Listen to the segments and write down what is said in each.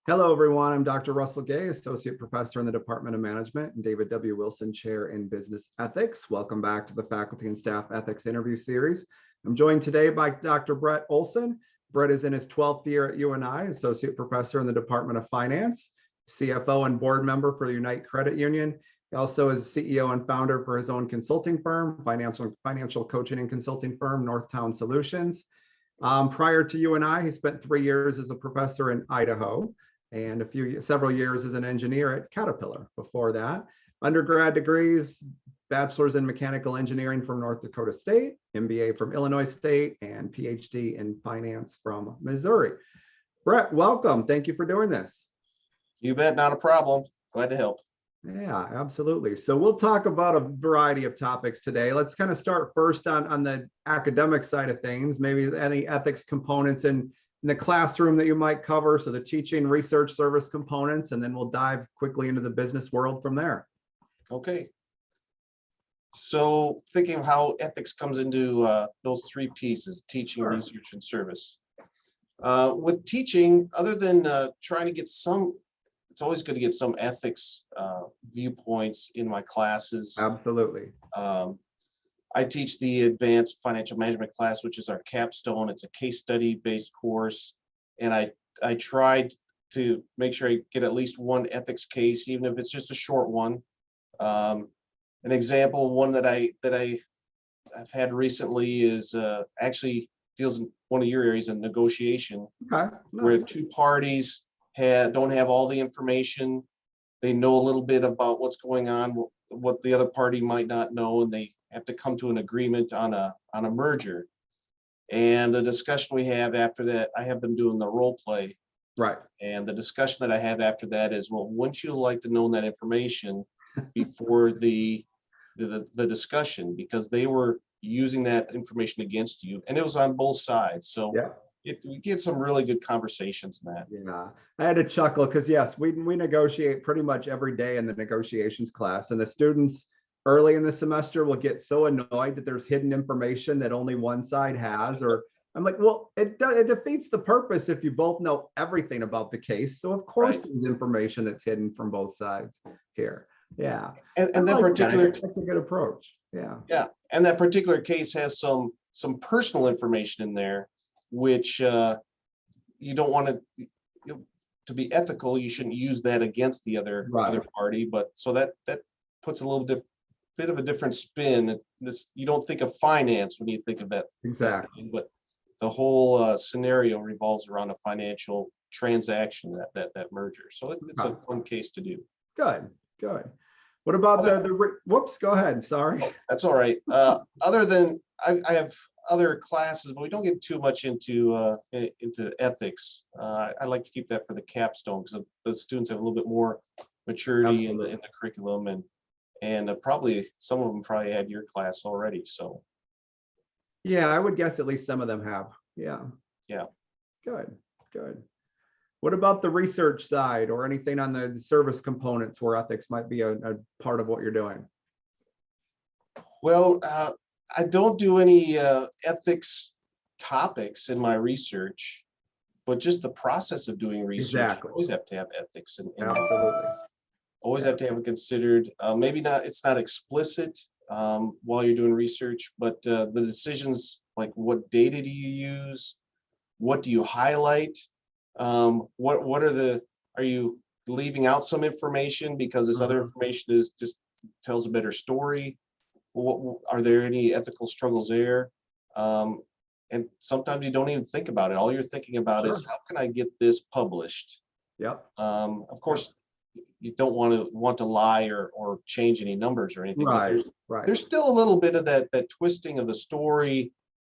Hello, everyone. I'm Dr. Russell Gay, Associate Professor in the Department of Management, and David W. Wilson, Chair in Business Ethics. Welcome back to the Faculty and Staff Ethics Interview Series. I'm joined today by Dr. Brett Olson. Brett is in his 12th year at UNI, Associate Professor in the Department of Finance, CFO and board member for Unite Credit Union. He also is CEO and founder for his own consulting firm, financial coaching and consulting firm, Northtown Solutions. Prior to UNI, he spent 3 years as a professor in Idaho and several years as an engineer at Caterpillar. Before that, undergrad degrees, bachelor's in mechanical engineering from North Dakota State, MBA from Illinois State, and PhD in finance from Missouri. Brett, welcome. Thank you for doing this. You bet, not a problem. Glad to help. Yeah, absolutely. So we'll talk about a variety of topics today. Let's kind of start first on the academic side of things, maybe any ethics components in the classroom that you might cover. So the teaching, research, service components, and then we'll dive quickly into the business world from there. Okay. So thinking of how ethics comes into those three pieces, teaching, Sure. research, and service. With teaching, other than trying to get it's always good to get some ethics viewpoints in my classes. Absolutely. I teach the advanced financial management class, which is our capstone. It's a case study based course. And I tried to make sure I get at least one ethics case, even if it's just a short one. An example, one that I've had recently is actually deals in one of your areas in negotiation, Okay. where Nice. two parties don't have all the information. They know a little bit about what's going on, what the other party might not know, and they have to come to an agreement on a merger. And the discussion we have after that, I have them doing the role play. Right. And the discussion that I have after that is, well, wouldn't you like to know that information before the discussion, because they were using that information against you, and it was on both sides. So Yeah. we get some really good conversations in that. Yeah, I had to chuckle because yes, we negotiate pretty much every day in the negotiations class, and the students early in the semester will get so annoyed that there's hidden information that only one side has, or I'm like, well, it defeats the purpose if you both know everything about the case. So of course Right. there's information that's hidden from both sides here. Yeah. And that particular, that's a good approach. Yeah. yeah, and that particular case has some personal information in there, which you don't want to be ethical. You shouldn't use that against the other party. But so that puts a little bit of a different spin. You don't think of finance when you think of that. Exactly. But the whole scenario revolves around a financial transaction, that merger. So it's a fun case to do. Good. What about whoops, go ahead. Sorry. That's all right. Other than I have other classes, but we don't get too much into ethics. I like to keep that for the capstone because the students have a little bit more maturity in the curriculum, and probably some of them probably had your class already. So yeah, I would guess at least some of them have. Yeah. Good. What about the research side or anything on the service components where ethics might be a part of what you're doing? Well, I don't do any ethics topics in my research, but just the process of doing research. Exactly. You always have to have ethics, and Absolutely. always have to have it considered. Maybe it's not explicit while you're doing research, but the decisions, like what data do you use, what do you highlight, are you leaving out some information because this other information is just tells a better story? Are there any ethical struggles there? And sometimes you don't even think about it. All you're thinking about is, how can I get this published? Yep. Of course, you don't want to lie or change any numbers or anything. Right. There's still a little bit of that twisting of the story,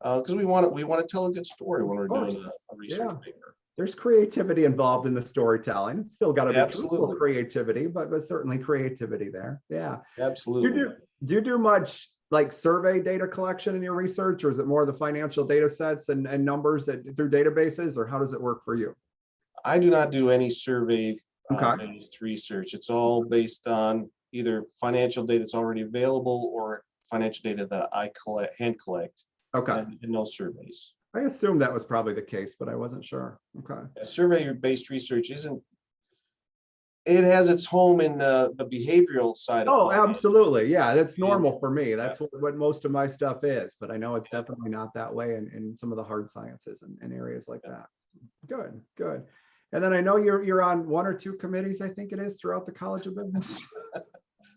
because we want to tell a good story when we're doing a research paper. There's creativity involved in the storytelling. It's still got to be truthful creativity, but certainly creativity there. Yeah. Absolutely. Do you do much like survey data collection in your research, or is it more the financial data sets and numbers through databases, or how does it work for you? I do not do any survey based research. It's all based on either financial data that's already available or financial data that I hand collect. Okay. And no surveys. I assumed that was probably the case, but I wasn't sure. Okay. Survey-based research isn't it has its home in the behavioral side of Oh, finance. absolutely. Yeah, that's And normal for me. That's what most of my stuff is, but I know it's definitely not that way in some of the hard sciences and areas like that. Good, good. And then I know you're on one or two committees, I think it is, throughout the College of Business.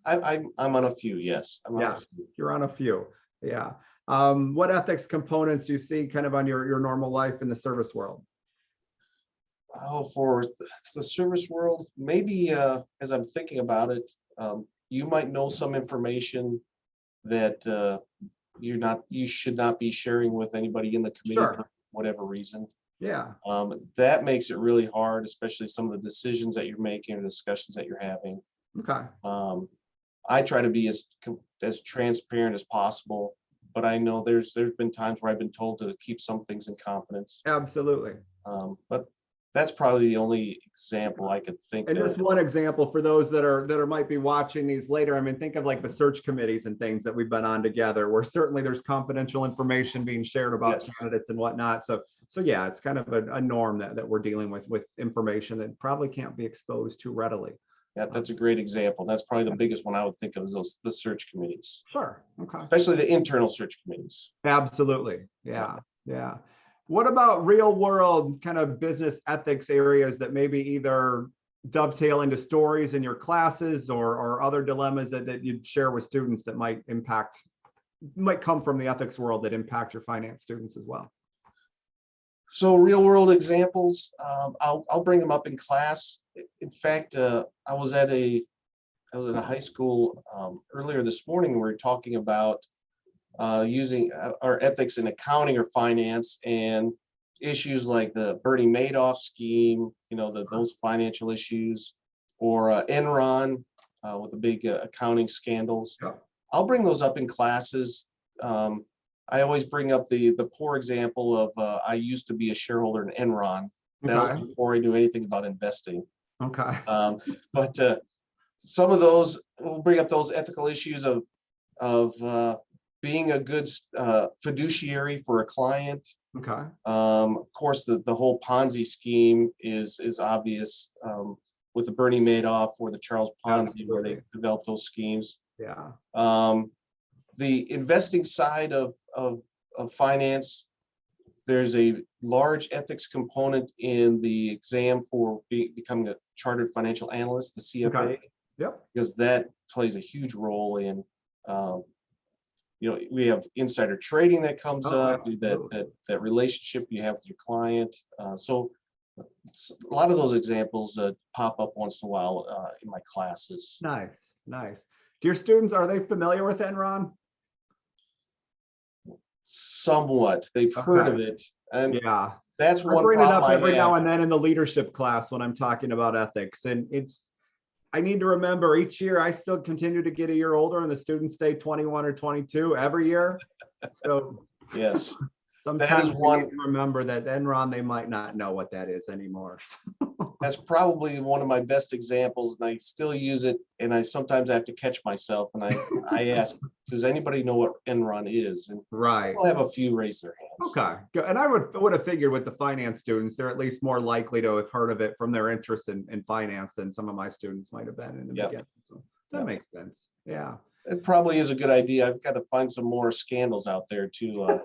I'm on a few, yes. I'm on a Yes, few. you're on a few. Yeah. What ethics components do you see kind of on your normal life in the service world? Oh, for the service world, maybe as I'm thinking about it, you might know some information that you should not be sharing with anybody in the committee for Sure. whatever reason. Yeah. That makes it really hard, especially some of the decisions that you're making or discussions that you're having. Okay. I try to be as transparent as possible, but I know there's been times where I've been told to keep some things in confidence. Absolutely. But that's probably the only example I could think And of. just one example for those that might be watching these later. I mean, think of like the search committees and things that we've been on together, where certainly there's confidential information being shared about Yes. candidates and whatnot. So yeah, it's kind of a norm that we're dealing with information that probably can't be exposed too readily. Yeah, that's a great example. That's probably the biggest one I would think of is the search committees, Sure. Okay. especially the internal search committees. Absolutely. Yeah. Yeah. What about real world kind of business ethics areas that maybe either dovetail into stories in your classes or other dilemmas that you'd share with students that might come from the ethics world that impact your finance students as well? So real world examples, I'll bring them up in class. In fact, I was at a high school earlier this morning. We were talking about using our ethics in accounting or finance and issues like the Bernie Madoff scheme, those financial issues, or Enron with the big accounting scandals. Yeah. I'll bring those up in classes. I always bring up the poor example of I used to be a shareholder in Enron. That Okay. was before I knew anything about investing. Okay. But some of those, we'll bring up those ethical issues of being a good fiduciary for a client. Okay. Of course, the whole Ponzi scheme is obvious with the Bernie Madoff or the Charles Ponzi, where they Absolutely. developed those schemes. Yeah. The investing side of finance, there's a large ethics component in the exam for becoming a chartered financial analyst, the CFA, Okay. Yep. because that plays a huge role in, we have insider trading that comes Oh, up, absolutely. that relationship you have with your client. So a lot of those examples pop up once in a while in my classes. Nice. Nice. Do your students, are they familiar with Enron? Somewhat, they've heard of Okay. it, and Yeah. that's I one bring it problem up I every now have. and then in the leadership class when I'm talking about ethics. And I need to remember each year I still continue to get a year older and the students stay 21 or 22 every year. So Yes, that sometimes is we need one. to remember that Enron, they might not know what that is anymore. That's probably one of my best examples, and I still use it. And I sometimes have to catch myself, and I ask, does anybody know what Enron is? And Right. we'll have a few raise their hands. Okay. Good. And I would have figured with the finance students, they're at least more likely to have heard of it from their interest in finance than some of my students might have been in the Yep. beginning. So that Yep. makes sense. Yeah. It probably is a good idea. I've got to find some more scandals out there to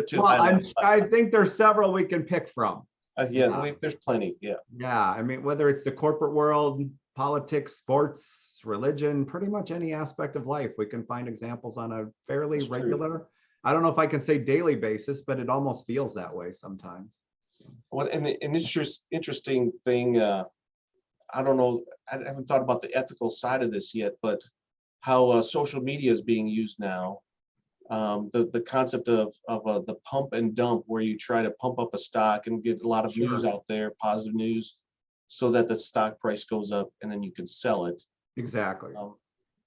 to Well, highlight. I think there's several we can pick from. Yeah, there's plenty. Yeah, Yeah, I mean, whether it's the corporate world, politics, sports, religion, pretty much any aspect of life, we can find examples on a fairly That's true. regular, I don't know if I can say daily basis, but it almost feels that way sometimes. What an interesting thing. I don't know. I haven't thought about the ethical side of this yet, but how social media is being used now. The concept of the pump and dump, where you try to pump up a stock and get a lot of news Sure. out there, positive news, so that the stock price goes up and then you can sell it. Exactly.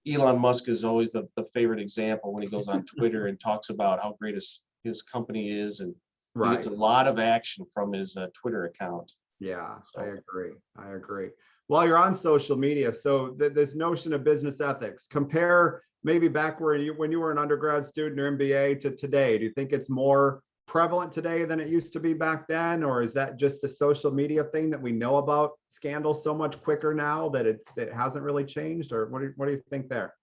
Elon Musk is always the favorite example when he goes on Twitter and talks about how great his company is, and he Right. gets a lot of action from his Twitter account. Yeah, So- I agree. I agree. While you're on social media, so this notion of business ethics, compare maybe back when you were an undergrad student or MBA to today. Do you think it's more prevalent today than it used to be back then? Or is that just a social media thing that we know about scandals so much quicker now that it hasn't really changed? Or what do you think there?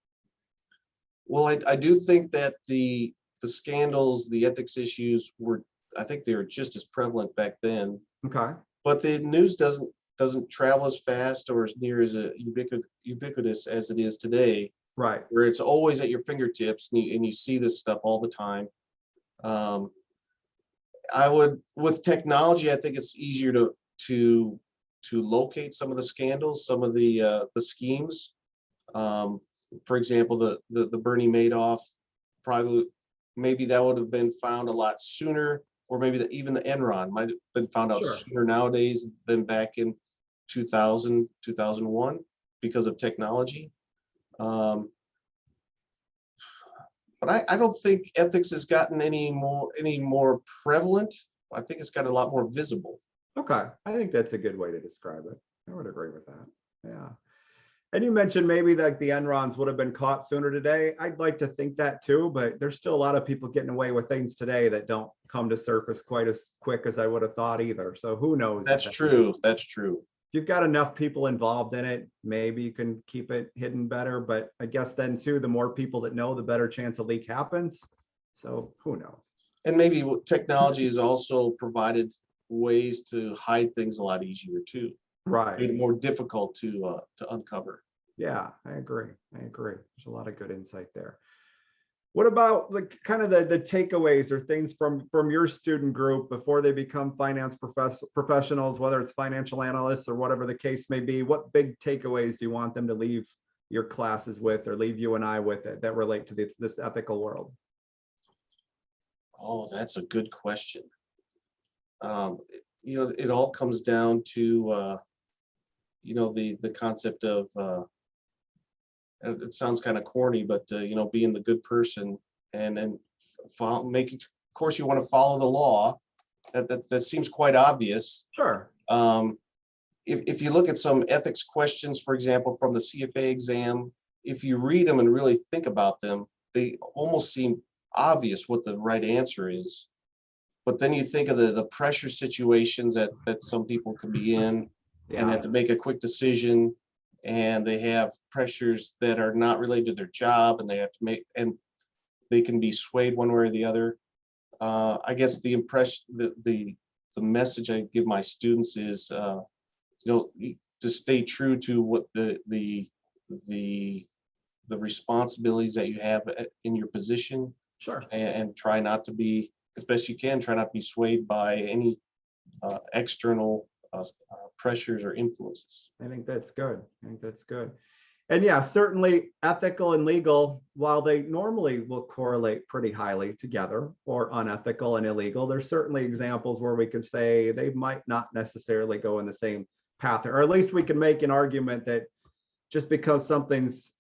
Well, I do think that the scandals, the ethics issues I think they were just as prevalent back then, Okay, but the news doesn't travel as fast or as near as ubiquitous as it is today, right. where it's always at your fingertips and you see this stuff all the time. With technology, I think it's easier to locate some of the scandals, some of the schemes. For example, the Bernie Madoff, probably maybe that would have been found a lot sooner, or maybe even the Enron might have been found out Sure. sooner nowadays than back in 2000, 2001 because of technology. But I don't think ethics has gotten any more prevalent. I think it's got a lot more visible. Okay, I think that's a good way to describe it. I would agree with that. Yeah. And you mentioned maybe like the Enrons would have been caught sooner today. I'd like to think that too, but there's still a lot of people getting away with things today that don't come to surface quite as quick as I would have thought either. So who knows? That's true. That's true. If you've got enough people involved in it, maybe you can keep it hidden better. But I guess then too, the more people that know, the better chance a leak happens. So who knows? And maybe technology has also provided ways to hide things a lot easier too. Right. Made it more difficult to uncover. Yeah, I agree. There's a lot of good insight there. What about like kind of the takeaways or things from your student group before they become finance professionals, whether it's financial analysts or whatever the case may be? What big takeaways do you want them to leave your classes with, or leave you and I with it, that relate to this ethical world? Oh, that's a good question. It all comes down to the concept of it sounds kind of corny, but being the good person and then making. Of course, you want to follow the law. That seems quite obvious. Sure. If you look at some ethics questions, for example, from the CFA exam, if you read them and really think about them, they almost seem obvious what the right answer is. But then you think of the pressure situations that some people can be in and have to make a quick decision, and they have pressures that are not related to their job, and they have to make, and they can be swayed one way or the other. I guess the impression, the message I give my students is, to stay true to what the responsibilities that you have in your position. Sure. And try not to be, as best you can, try not to be swayed by any external pressures or influences. I think that's good. And yeah, certainly ethical and legal, while they normally will correlate pretty highly together, or unethical and illegal, there's certainly examples where we could say they might not necessarily go in the same path, or at least we can make an argument that just because something's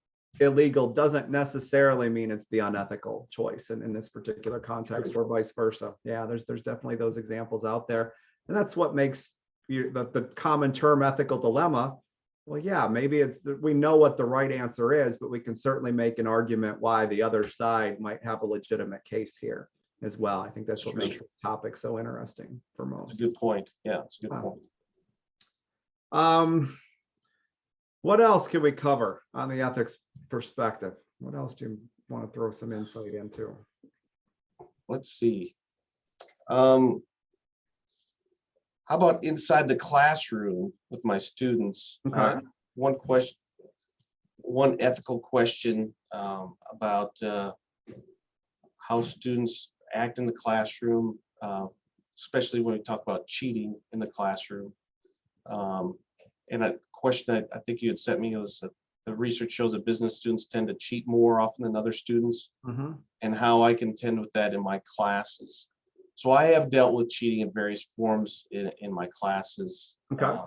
illegal doesn't necessarily mean it's the unethical choice in this particular context, or vice versa. Yeah, there's definitely those examples out there. And that's what makes the common term ethical dilemma. Well, yeah, maybe we know what the right answer is, but we can certainly make an argument why the other side might have a legitimate case here as well. I think that's what makes the topic so interesting for most. That's a good point. Yeah, that's a good point. What else can we cover on the ethics perspective? What else do you want to throw some insight into? Let's see. How about inside the classroom with my students? Okay. One ethical question about how students act in the classroom, especially when we talk about cheating in the classroom. And a question I think you had sent me was that the research shows that business students tend to cheat more often than other students, and how I contend with that in my classes. So I have dealt with cheating in various forms in my classes. Okay.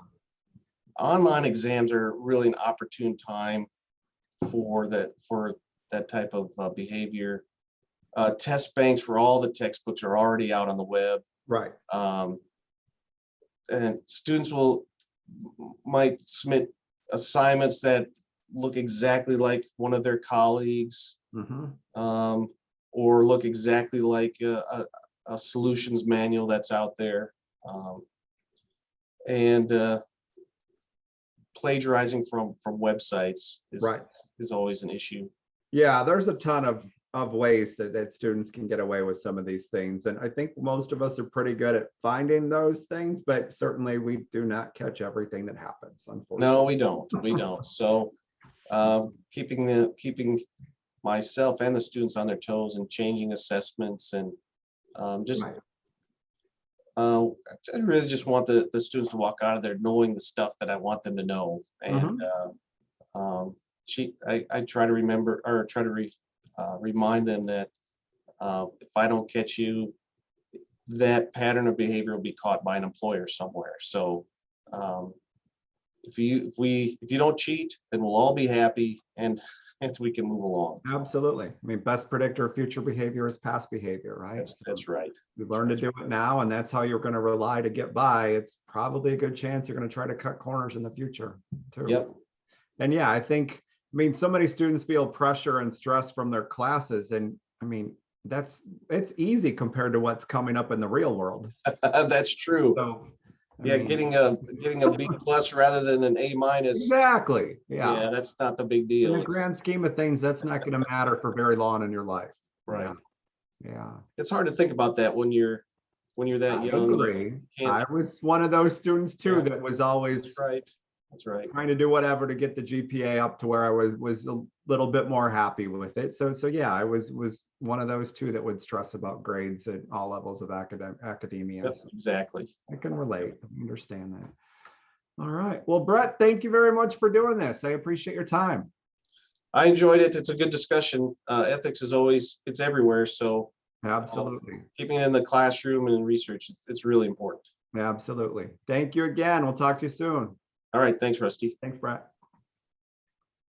Online exams are really an opportune time for that type of behavior. Test banks for all the textbooks are already out on the web. Right. And students might submit assignments that look exactly like one of their colleagues, or look exactly like a solutions manual that's out there. And plagiarizing from websites Right. is always an issue. Yeah, there's a ton of ways that students can get away with some of these things. And I think most of us are pretty good at finding those things, but certainly we do not catch everything that happens, unfortunately. No, we don't. We don't. So keeping myself and the students on their toes and changing assessments and just Right. I really just want the students to walk out of there knowing the stuff that I want them to know. And I try to remember or try to remind them that if I don't catch you, that pattern of behavior will be caught by an employer somewhere. So if you don't cheat, then we'll all be happy and we can move along. Absolutely. I mean, best predictor of future behavior is past behavior, right? That's right. You learn to do it now, and that's how you're going to rely to get by. It's probably a good chance you're going to try to cut corners in the future too. Yep. And yeah, I mean, so many students feel pressure and stress from their classes. And I mean, it's easy compared to what's coming up in the real world. That's true. So, Yeah, getting a B+ rather than an A-. Exactly. Yeah, that's not the big In deal. the grand scheme of things, that's not going to matter for very long in your life. Right. Yeah. It's hard to think about that when you're that I young. agree. can't- I was one of those students too Yeah. that was always That's right. That's right. trying to do whatever to get the GPA up to where I was a little bit more happy with it. So yeah, I was one of those two that would stress about grades at all levels of academia. Yep, So exactly. I can relate. I understand that. All right. Well, Brett, thank you very much for doing this. I appreciate your time. I enjoyed it. It's a good discussion. Ethics is always, it's everywhere. So Absolutely. keeping it in the classroom and in research, it's really important. Absolutely. Thank you again. We'll talk to you soon. All right. Thanks, Rusty. Thanks, Brett.